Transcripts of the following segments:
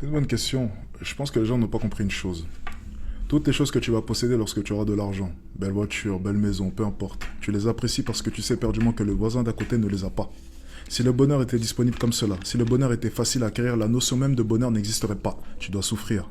C'est une bonne question. Je pense que les gens n'ont pas compris une chose. Toutes les choses que tu vas posséder lorsque tu auras de l'argent, belle voiture, belle maison, peu importe, tu les apprécies parce que tu sais perdument que le voisin d'à côté ne les a pas. Si le bonheur était disponible comme cela, si le bonheur était facile à acquérir, la notion même de bonheur n'existerait pas. Tu dois souffrir.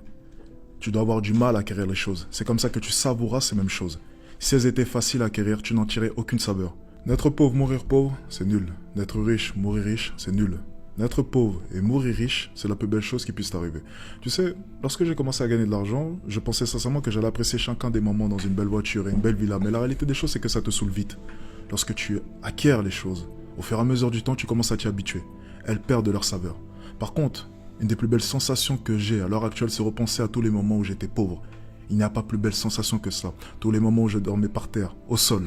Tu dois avoir du mal à acquérir les choses. C'est comme ça que tu savouras ces mêmes choses. Si elles étaient faciles à acquérir, tu n'en tirais aucune saveur. Naître pauvre, mourir pauvre, c'est nul. Naître riche, mourir riche, c'est nul. Naître pauvre et mourir riche, c'est la plus belle chose qui puisse t'arriver. Tu sais, lorsque j'ai commencé à gagner de l'argent, je pensais sincèrement que j'allais apprécier chacun des moments dans une belle voiture et une belle villa. Mais la réalité des choses, c'est que ça te saoule vite. Lorsque tu acquiers les choses, au fur et à mesure du temps, tu commences à t'y habituer. Elles perdent leur saveur. Par contre, une des plus belles sensations que j'ai à l'heure actuelle, c'est repenser à tous les moments où j'étais pauvre. Il n'y a pas plus belle sensation que ça. Tous les moments où je dormais par terre, au sol.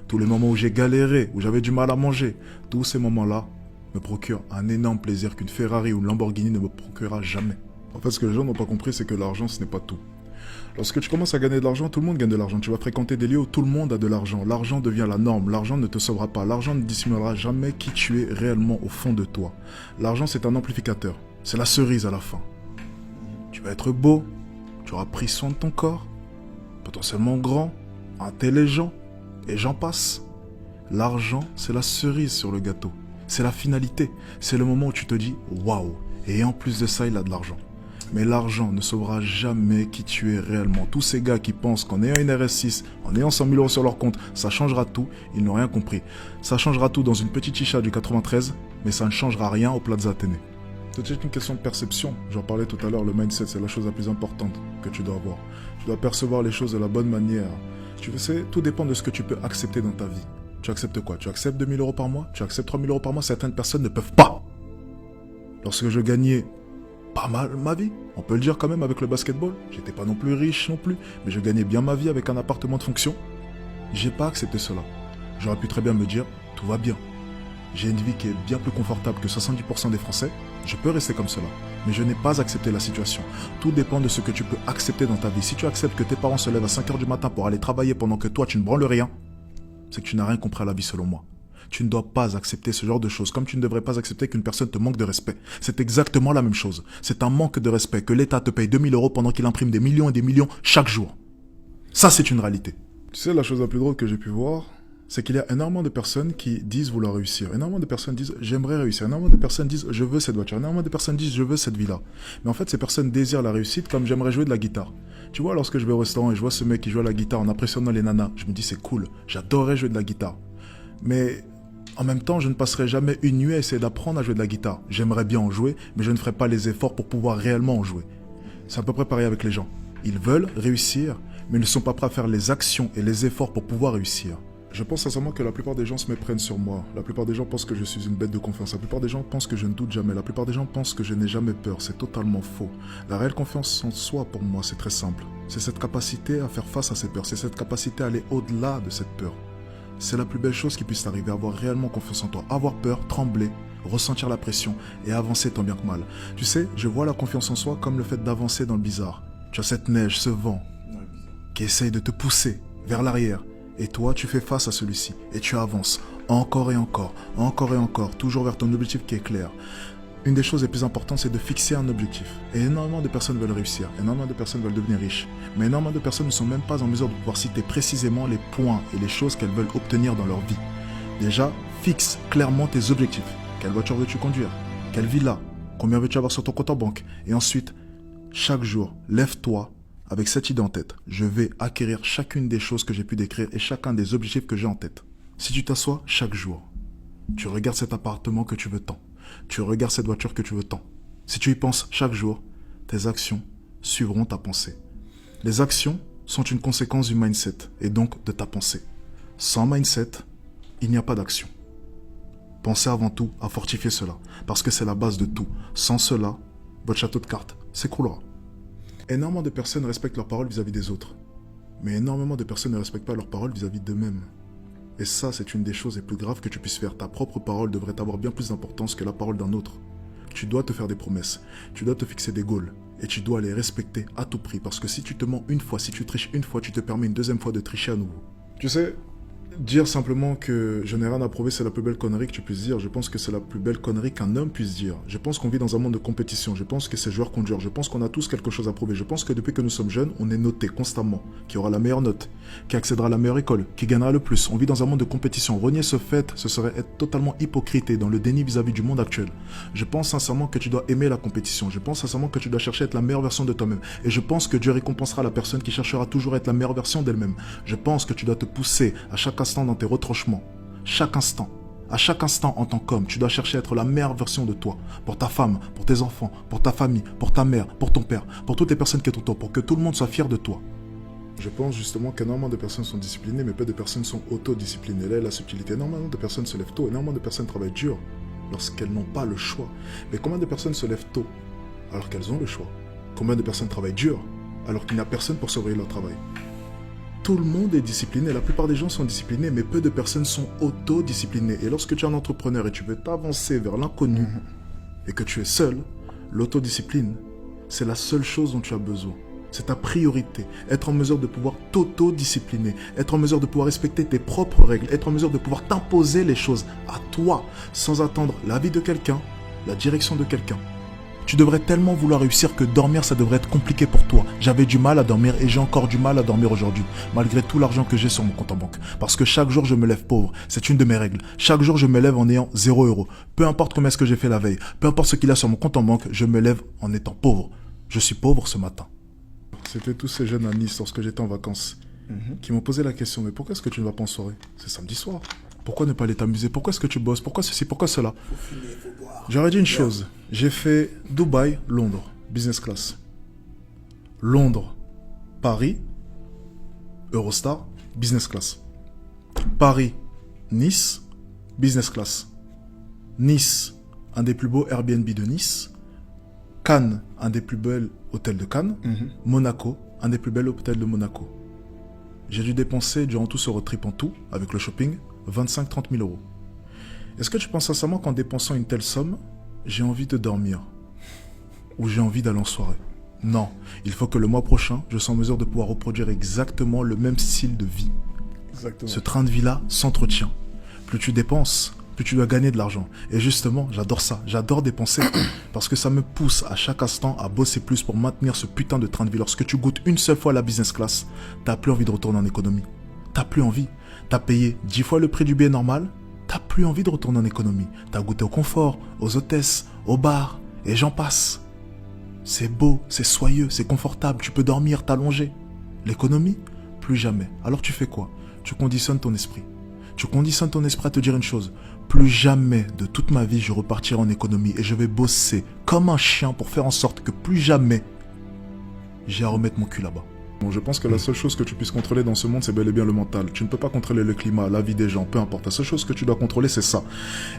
Tous les moments où j'ai galéré, où j'avais du mal à manger. Tous ces moments-là me procurent un énorme plaisir qu'une Ferrari ou une Lamborghini ne me procurera jamais. En fait, ce que les gens n'ont pas compris, c'est que l'argent, ce n'est pas tout. Lorsque tu commences à gagner de l'argent, tout le monde gagne de l'argent. Tu vas fréquenter des lieux où tout le monde a de l'argent. L'argent devient la norme. L'argent ne te sauvera pas. L'argent ne dissimulera jamais qui tu es réellement au fond de toi. L'argent, c'est un amplificateur. C'est la cerise à la fin. Tu vas être beau. Tu auras pris soin de ton corps. Potentiellement grand, intelligent. Et j'en passe. L'argent, c'est la cerise sur le gâteau. C'est la finalité. C'est le moment où tu te dis « Waouh !» Et en plus de ça, il a de l'argent. Mais l'argent ne sauvera jamais qui tu es réellement. Tous ces gars qui pensent qu'en ayant une RS6, en ayant 100 000 euros sur leur compte, ça changera tout, ils n'ont rien compris. Ça changera tout dans une petite chicha du 93, mais ça ne changera rien au Plaza Athénée. C'est une question de perception. J'en parlais tout à l'heure, le mindset, c'est la chose la plus importante que tu dois avoir. Tu dois percevoir les choses de la bonne manière. Tu sais, tout dépend de ce que tu peux accepter dans ta vie. Tu acceptes quoi? Tu acceptes 2 000 euros par mois? Tu acceptes 3 000 euros par mois? Certaines personnes ne peuvent pas. Lorsque je gagnais pas mal ma vie, on peut le dire quand même avec le basketball. J'étais pas non plus riche non plus, mais je gagnais bien ma vie avec un appartement de fonction. J'ai pas accepté cela. J'aurais pu très bien me dire, tout va bien. J'ai une vie qui est bien plus confortable que 70% des Français. Je peux rester comme cela. Mais je n'ai pas accepté la situation. Tout dépend de ce que tu peux accepter dans ta vie. Si tu acceptes que tes parents se lèvent à 5 h du matin pour aller travailler pendant que toi tu ne branles rien, c'est que tu n'as rien compris à la vie selon moi. Tu ne dois pas accepter ce genre de choses, comme tu ne devrais pas accepter qu'une personne te manque de respect. C'est exactement la même chose. C'est un manque de respect que l'État te paye 2 000 euros pendant qu'il imprime des millions et des millions chaque jour. Ça, c'est une réalité. Tu sais, la chose la plus drôle que j'ai pu voir, c'est qu'il y a énormément de personnes qui disent vouloir réussir. Énormément de personnes disent j'aimerais réussir. Énormément de personnes disent je veux cette voiture. Énormément de personnes disent je veux cette villa. Mais en fait, ces personnes désirent la réussite comme j'aimerais jouer de la guitare. Tu vois, lorsque je vais au restaurant et je vois ce mec qui joue à la guitare en impressionnant les nanas, je me dis c'est cool, j'adorerais jouer de la guitare. Mais en même temps, je ne passerai jamais une nuit à essayer d'apprendre à jouer de la guitare. J'aimerais bien en jouer, mais je ne ferai pas les efforts pour pouvoir réellement en jouer. C'est à peu près pareil avec les gens. Ils veulent réussir, mais ils ne sont pas prêts à faire les actions et les efforts pour pouvoir réussir. Je pense sincèrement que la plupart des gens se méprennent sur moi. La plupart des gens pensent que je suis une bête de confiance. La plupart des gens pensent que je ne doute jamais. La plupart des gens pensent que je n'ai jamais peur. C'est totalement faux. La réelle confiance en soi, pour moi, c'est très simple. C'est cette capacité à faire face à ces peurs. C'est cette capacité à aller au-delà de cette peur. C'est la plus belle chose qui puisse t'arriver, avoir réellement confiance en toi. Avoir peur, trembler, ressentir la pression et avancer tant bien que mal. Tu sais, je vois la confiance en soi comme le fait d'avancer dans le bizarre. Tu as cette neige, ce vent qui essaye de te pousser vers l'arrière. Et toi, tu fais face à celui-ci. Et tu avances encore et encore, encore et encore, toujours vers ton objectif qui est clair. Une des choses les plus importantes, c'est de fixer un objectif. Et énormément de personnes veulent réussir. Énormément de personnes veulent devenir riches. Mais énormément de personnes ne sont même pas en mesure de pouvoir citer précisément les points et les choses qu'elles veulent obtenir dans leur vie. Déjà, fixe clairement tes objectifs. Quelle voiture veux-tu conduire? Quelle villa? Combien veux-tu avoir sur ton compte en banque? Et ensuite, chaque jour, lève-toi avec cette idée en tête. Je vais acquérir chacune des choses que j'ai pu décrire et chacun des objectifs que j'ai en tête. Si tu t'assois chaque jour, tu regardes cet appartement que tu veux tant. Tu regardes cette voiture que tu veux tant. Si tu y penses chaque jour, tes actions suivront ta pensée. Les actions sont une conséquence du mindset et donc de ta pensée. Sans mindset, il n'y a pas d'action. Pensez avant tout à fortifier cela, parce que c'est la base de tout. Sans cela, votre château de cartes s'écroulera. Énormément de personnes respectent leurs paroles vis-à-vis des autres. Mais énormément de personnes ne respectent pas leurs paroles vis-à-vis d'eux-mêmes. Et ça, c'est une des choses les plus graves que tu puisses faire. Ta propre parole devrait avoir bien plus d'importance que la parole d'un autre. Tu dois te faire des promesses, tu dois te fixer des goals, et tu dois les respecter à tout prix. Parce que si tu te mens une fois, si tu triches une fois, tu te permets une deuxième fois de tricher à nouveau. Tu sais, Dire simplement que je n'ai rien à prouver, c'est la plus belle connerie que tu puisses dire. Je pense que c'est la plus belle connerie qu'un homme puisse dire. Je pense qu'on vit dans un monde de compétition. Je pense que c'est joueur contre joueur. Je pense qu'on a tous quelque chose à prouver. Je pense que depuis que nous sommes jeunes, on est noté constamment. Qui aura la meilleure note, qui accédera à la meilleure école, qui gagnera le plus. On vit dans un monde de compétition. Renier ce fait, ce serait être totalement hypocrite et dans le déni vis-à-vis du monde actuel. Je pense sincèrement que tu dois aimer la compétition. Je pense sincèrement que tu dois chercher à être la meilleure version de toi-même. Et je pense que Dieu récompensera la personne qui cherchera toujours à être la meilleure version d'elle-même. Je pense que tu dois te pousser à chaque instant dans tes retranchements. Chaque instant. À chaque instant en tant qu'homme, tu dois chercher à être la meilleure version de toi. Pour ta femme, pour tes enfants, pour ta famille, pour ta mère, pour ton père, pour toutes les personnes qui sont autour, pour que tout le monde soit fier de toi. Je pense justement qu'énormément de personnes sont disciplinées, mais peu de personnes sont autodisciplinées. Là est la subtilité. Énormément de personnes se lèvent tôt, énormément de personnes travaillent dur lorsqu'elles n'ont pas le choix. Mais combien de personnes se lèvent tôt alors qu'elles ont le choix? Combien de personnes travaillent dur alors qu'il n'y a personne pour surveiller leur travail? Tout le monde est discipliné, la plupart des gens sont disciplinés, mais peu de personnes sont autodisciplinées. Et lorsque tu es un entrepreneur et tu veux t'avancer vers l'inconnu et que tu es seul, l'autodiscipline, c'est la seule chose dont tu as besoin. C'est ta priorité. Être en mesure de pouvoir t'autodiscipliner, être en mesure de pouvoir respecter tes propres règles, être en mesure de pouvoir t'imposer les choses à toi, sans attendre l'avis de quelqu'un, la direction de quelqu'un. Tu devrais tellement vouloir réussir que dormir, ça devrait être compliqué pour toi. J'avais du mal à dormir et j'ai encore du mal à dormir aujourd'hui, malgré tout l'argent que j'ai sur mon compte en banque. Parce que chaque jour, je me lève pauvre. C'est une de mes règles. Chaque jour, je me lève en ayant 0 €. Peu importe combien est-ce que j'ai fait la veille, peu importe ce qu'il y a sur mon compte en banque, je me lève en étant pauvre. Je suis pauvre ce matin. C'était tous ces jeunes à Nice lorsque j'étais en vacances qui m'ont posé la question, mais pourquoi est-ce que tu ne vas pas en soirée? C'est samedi soir. Pourquoi ne pas aller t'amuser? Pourquoi est-ce que tu bosses? Pourquoi ceci? Pourquoi cela? J'aurais dit une chose. J'ai fait Dubaï, Londres, business class. Londres, Paris, Eurostar, business class. Paris, Nice, business class. Nice, un des plus beaux Airbnb de Nice. Cannes, un des plus beaux hôtels de Cannes. Monaco, un des plus bels hôtels de Monaco. J'ai dû dépenser durant tout ce road trip en tout, avec le shopping, 25-30 000 €. Est-ce que tu penses sincèrement qu'en dépensant une telle somme, j'ai envie de dormir? Ou j'ai envie d'aller en soirée? Non, il faut que le mois prochain, je sois en mesure de pouvoir reproduire exactement le même style de vie. Exactement. Ce train de vie-là s'entretient. Plus tu dépenses, plus tu dois gagner de l'argent. Et justement, j'adore ça. J'adore dépenser parce que ça me pousse à chaque instant à bosser plus pour maintenir ce putain de train de vie. Lorsque tu goûtes une seule fois la business class, t'as plus envie de retourner en économie. T'as plus envie. T'as payé 10 fois le prix du billet normal. T'as plus envie de retourner en économie. T'as goûté au confort, aux hôtesses, aux bars, et j'en passe. C'est beau, c'est soyeux, c'est confortable, tu peux dormir, t'allonger. L'économie, plus jamais. Alors tu fais quoi? Tu conditionnes ton esprit. Tu conditionnes ton esprit à te dire une chose. Plus jamais de toute ma vie je repartirai en économie et je vais bosser comme un chien pour faire en sorte que plus jamais j'ai à remettre mon cul là-bas. Bon, je pense que la seule chose que tu puisses contrôler dans ce monde, c'est bel et bien le mental. Tu ne peux pas contrôler le climat, la vie des gens, peu importe. La seule chose que tu dois contrôler, c'est ça.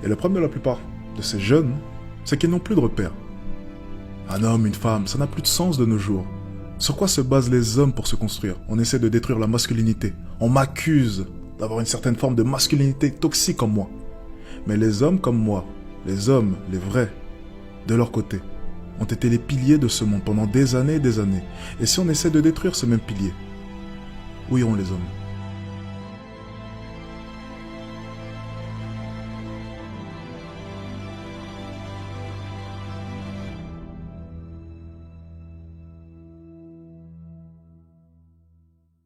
Et le problème de la plupart de ces jeunes, c'est qu'ils n'ont plus de repères. Un homme, une femme, ça n'a plus de sens de nos jours. Sur quoi se basent les hommes pour se construire? On essaie de détruire la masculinité. On m'accuse d'avoir une certaine forme de masculinité toxique en moi. Mais les hommes comme moi, les hommes, les vrais, de leur côté, ont été les piliers de ce monde pendant des années et des années. Et si on essaie de détruire ce même pilier, où iront les hommes?